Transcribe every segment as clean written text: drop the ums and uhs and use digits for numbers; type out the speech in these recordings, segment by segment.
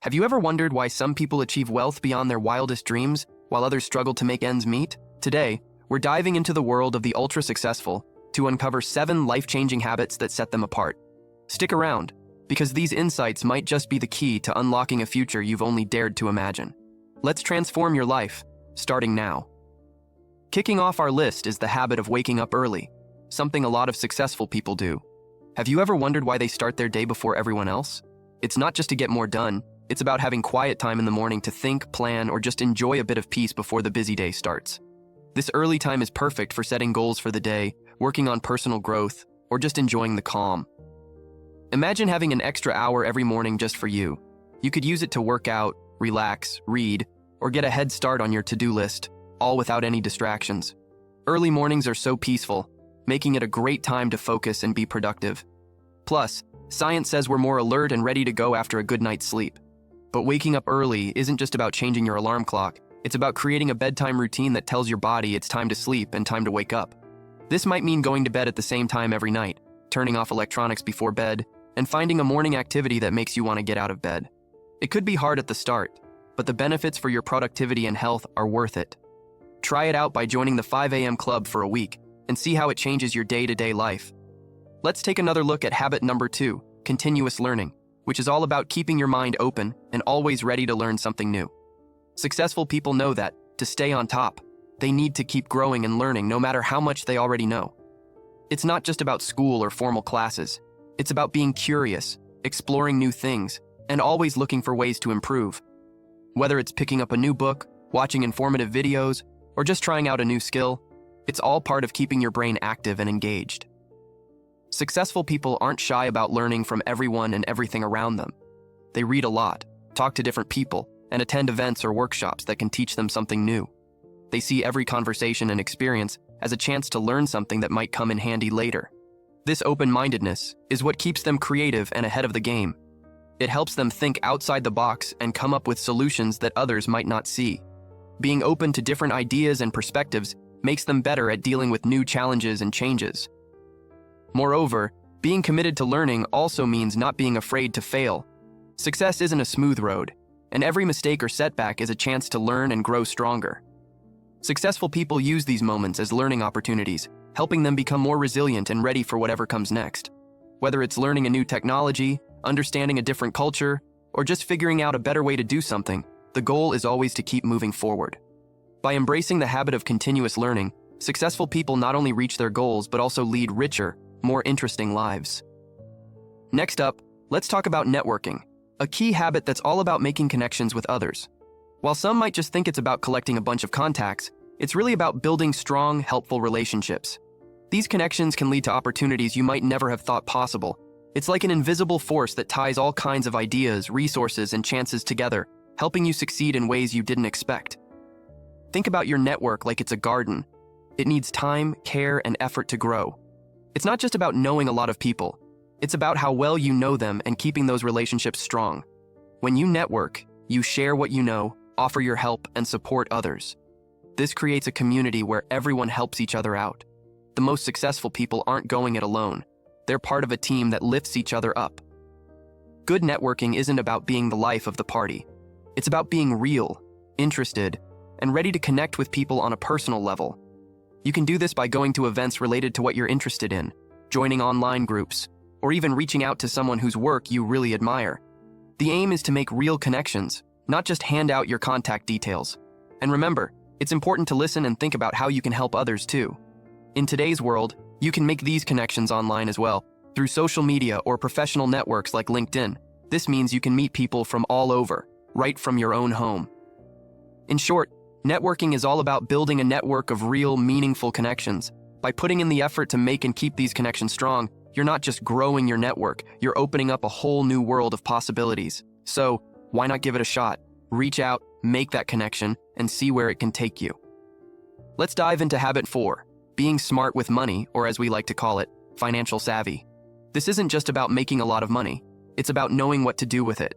Have you ever wondered why some people achieve wealth beyond their wildest dreams, while others struggle to make ends meet? Today, we're diving into the world of the ultra-successful to uncover 7 life-changing habits that set them apart. Stick around, because these insights might just be the key to unlocking a future you've only dared to imagine. Let's transform your life, starting now. Kicking off our list is the habit of waking up early, something a lot of successful people do. Have you ever wondered why they start their day before everyone else? It's not just to get more done. It's about having quiet time in the morning to think, plan, or just enjoy a bit of peace before the busy day starts. This early time is perfect for setting goals for the day, working on personal growth, or just enjoying the calm. Imagine having an extra hour every morning just for you. You could use it to work out, relax, read, or get a head start on your to-do list, all without any distractions. Early mornings are so peaceful, making it a great time to focus and be productive. Plus, science says we're more alert and ready to go after a good night's sleep. But waking up early isn't just about changing your alarm clock. It's about creating a bedtime routine that tells your body it's time to sleep and time to wake up. This might mean going to bed at the same time every night, turning off electronics before bed, and finding a morning activity that makes you want to get out of bed. It could be hard at the start, but the benefits for your productivity and health are worth it. Try it out by joining the 5 a.m. club for a week and see how it changes your day-to-day life. Let's take another look at habit number 2, continuous learning, which is all about keeping your mind open and always ready to learn something new. Successful people know that, to stay on top, they need to keep growing and learning no matter how much they already know. It's not just about school or formal classes. It's about being curious, exploring new things, and always looking for ways to improve. Whether it's picking up a new book, watching informative videos, or just trying out a new skill, it's all part of keeping your brain active and engaged. Successful people aren't shy about learning from everyone and everything around them. They read a lot, talk to different people, and attend events or workshops that can teach them something new. They see every conversation and experience as a chance to learn something that might come in handy later. This open-mindedness is what keeps them creative and ahead of the game. It helps them think outside the box and come up with solutions that others might not see. Being open to different ideas and perspectives makes them better at dealing with new challenges and changes. Moreover, being committed to learning also means not being afraid to fail. Success isn't a smooth road, and every mistake or setback is a chance to learn and grow stronger. Successful people use these moments as learning opportunities, helping them become more resilient and ready for whatever comes next. Whether it's learning a new technology, understanding a different culture, or just figuring out a better way to do something, the goal is always to keep moving forward. By embracing the habit of continuous learning, successful people not only reach their goals but also lead richer, more interesting lives. Next up, let's talk about networking, a key habit that's all about making connections with others. While some might just think it's about collecting a bunch of contacts, it's really about building strong, helpful relationships. These connections can lead to opportunities you might never have thought possible. It's like an invisible force that ties all kinds of ideas, resources, and chances together, helping you succeed in ways you didn't expect. Think about your network like it's a garden. It needs time, care, and effort to grow. It's not just about knowing a lot of people. It's about how well you know them and keeping those relationships strong. When you network, you share what you know, offer your help, and support others. This creates a community where everyone helps each other out. The most successful people aren't going it alone. They're part of a team that lifts each other up. Good networking isn't about being the life of the party. It's about being real, interested, and ready to connect with people on a personal level. You can do this by going to events related to what you're interested in, joining online groups, or even reaching out to someone whose work you really admire. The aim is to make real connections, not just hand out your contact details. And remember, it's important to listen and think about how you can help others too. In today's world, you can make these connections online as well, through social media or professional networks like LinkedIn. This means you can meet people from all over, right from your own home. In short, networking is all about building a network of real, meaningful connections. By putting in the effort to make and keep these connections strong, you're not just growing your network, you're opening up a whole new world of possibilities. So, why not give it a shot? Reach out, make that connection, and see where it can take you. Let's dive into habit 4, being smart with money, or as we like to call it, financial savvy. This isn't just about making a lot of money. It's about knowing what to do with it.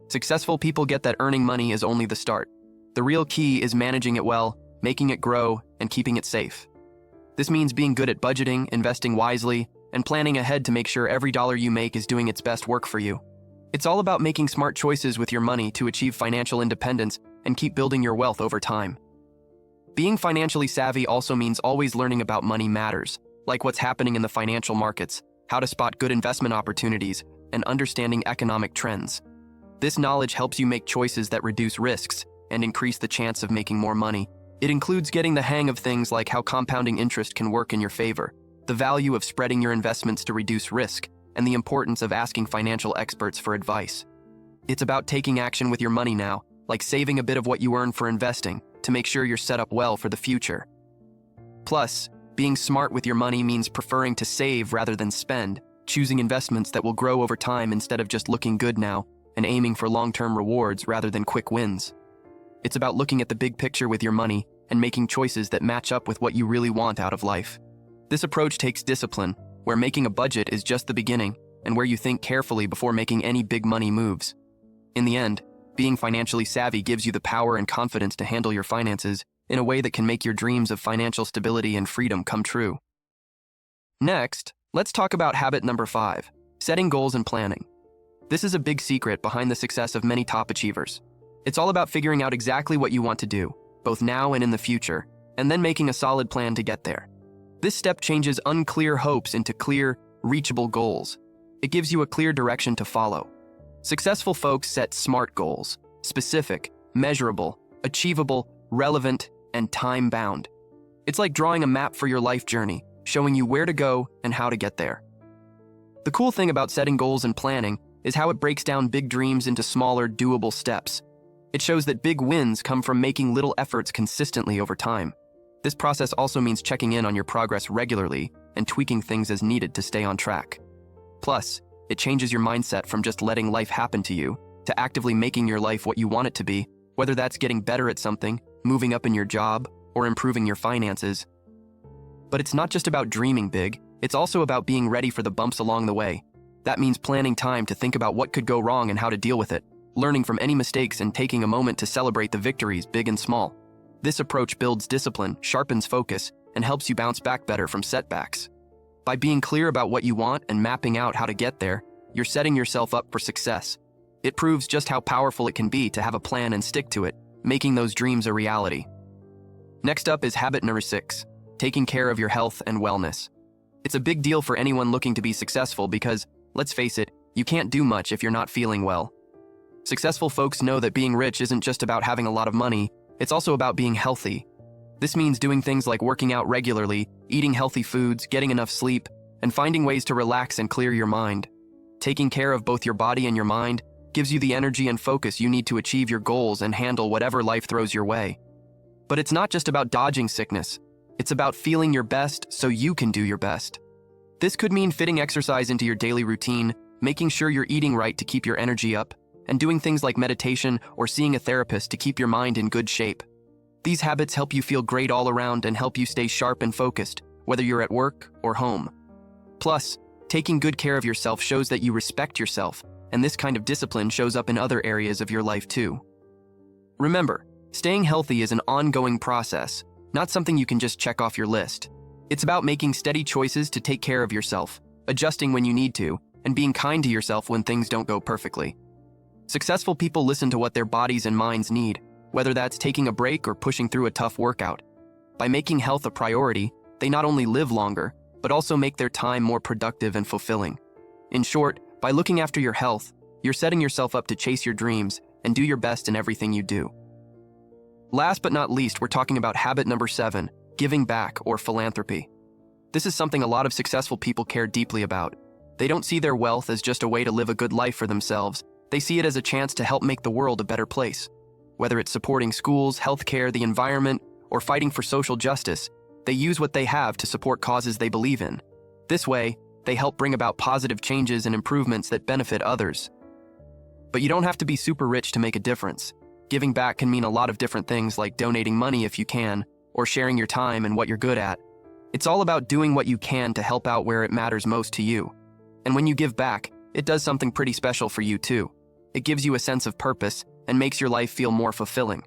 Successful people get that earning money is only the start. The real key is managing it well, making it grow, and keeping it safe. This means being good at budgeting, investing wisely, and planning ahead to make sure every dollar you make is doing its best work for you. It's all about making smart choices with your money to achieve financial independence and keep building your wealth over time. Being financially savvy also means always learning about money matters, like what's happening in the financial markets, how to spot good investment opportunities, and understanding economic trends. This knowledge helps you make choices that reduce risks and increase the chance of making more money. It includes getting the hang of things like how compounding interest can work in your favor, the value of spreading your investments to reduce risk, and the importance of asking financial experts for advice. It's about taking action with your money now, like saving a bit of what you earn for investing, to make sure you're set up well for the future. Plus, being smart with your money means preferring to save rather than spend, choosing investments that will grow over time instead of just looking good now, and aiming for long-term rewards rather than quick wins. It's about looking at the big picture with your money and making choices that match up with what you really want out of life. This approach takes discipline, where making a budget is just the beginning, and where you think carefully before making any big money moves. In the end, being financially savvy gives you the power and confidence to handle your finances in a way that can make your dreams of financial stability and freedom come true. Next, let's talk about habit number 5, setting goals and planning. This is a big secret behind the success of many top achievers. It's all about figuring out exactly what you want to do, both now and in the future, and then making a solid plan to get there. This step changes unclear hopes into clear, reachable goals. It gives you a clear direction to follow. Successful folks set SMART goals: specific, measurable, achievable, relevant, and time-bound. It's like drawing a map for your life journey, showing you where to go and how to get there. The cool thing about setting goals and planning is how it breaks down big dreams into smaller, doable steps. It shows that big wins come from making little efforts consistently over time. This process also means checking in on your progress regularly and tweaking things as needed to stay on track. Plus, it changes your mindset from just letting life happen to you to actively making your life what you want it to be, whether that's getting better at something, moving up in your job, or improving your finances. But it's not just about dreaming big, it's also about being ready for the bumps along the way. That means planning time to think about what could go wrong and how to deal with it, learning from any mistakes and taking a moment to celebrate the victories, big and small. This approach builds discipline, sharpens focus, and helps you bounce back better from setbacks. By being clear about what you want and mapping out how to get there, you're setting yourself up for success. It proves just how powerful it can be to have a plan and stick to it, making those dreams a reality. Next up is habit number 6, taking care of your health and wellness. It's a big deal for anyone looking to be successful because, let's face it, you can't do much if you're not feeling well. Successful folks know that being rich isn't just about having a lot of money, it's also about being healthy. This means doing things like working out regularly, eating healthy foods, getting enough sleep, and finding ways to relax and clear your mind. Taking care of both your body and your mind gives you the energy and focus you need to achieve your goals and handle whatever life throws your way. But it's not just about dodging sickness. It's about feeling your best so you can do your best. This could mean fitting exercise into your daily routine, making sure you're eating right to keep your energy up, and doing things like meditation or seeing a therapist to keep your mind in good shape. These habits help you feel great all around and help you stay sharp and focused, whether you're at work or home. Plus, taking good care of yourself shows that you respect yourself, and this kind of discipline shows up in other areas of your life too. Remember, staying healthy is an ongoing process, not something you can just check off your list. It's about making steady choices to take care of yourself, adjusting when you need to, and being kind to yourself when things don't go perfectly. Successful people listen to what their bodies and minds need, whether that's taking a break or pushing through a tough workout. By making health a priority, they not only live longer, but also make their time more productive and fulfilling. In short, by looking after your health, you're setting yourself up to chase your dreams and do your best in everything you do. Last but not least, we're talking about habit number 7, giving back or philanthropy. This is something a lot of successful people care deeply about. They don't see their wealth as just a way to live a good life for themselves. They see it as a chance to help make the world a better place. Whether it's supporting schools, healthcare, the environment, or fighting for social justice, they use what they have to support causes they believe in. This way, they help bring about positive changes and improvements that benefit others. But you don't have to be super rich to make a difference. Giving back can mean a lot of different things, like donating money if you can, or sharing your time and what you're good at. It's all about doing what you can to help out where it matters most to you. And when you give back, it does something pretty special for you too. It gives you a sense of purpose and makes your life feel more fulfilling.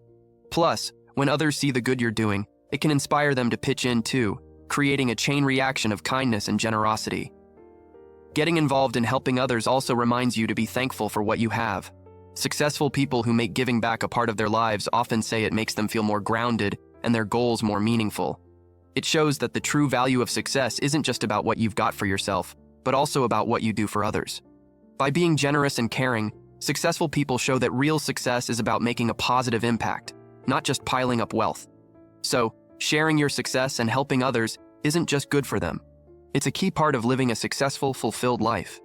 Plus, when others see the good you're doing, it can inspire them to pitch in too, creating a chain reaction of kindness and generosity. Getting involved in helping others also reminds you to be thankful for what you have. Successful people who make giving back a part of their lives often say it makes them feel more grounded and their goals more meaningful. It shows that the true value of success isn't just about what you've got for yourself, but also about what you do for others. By being generous and caring, successful people show that real success is about making a positive impact, not just piling up wealth. So, sharing your success and helping others isn't just good for them. It's a key part of living a successful, fulfilled life.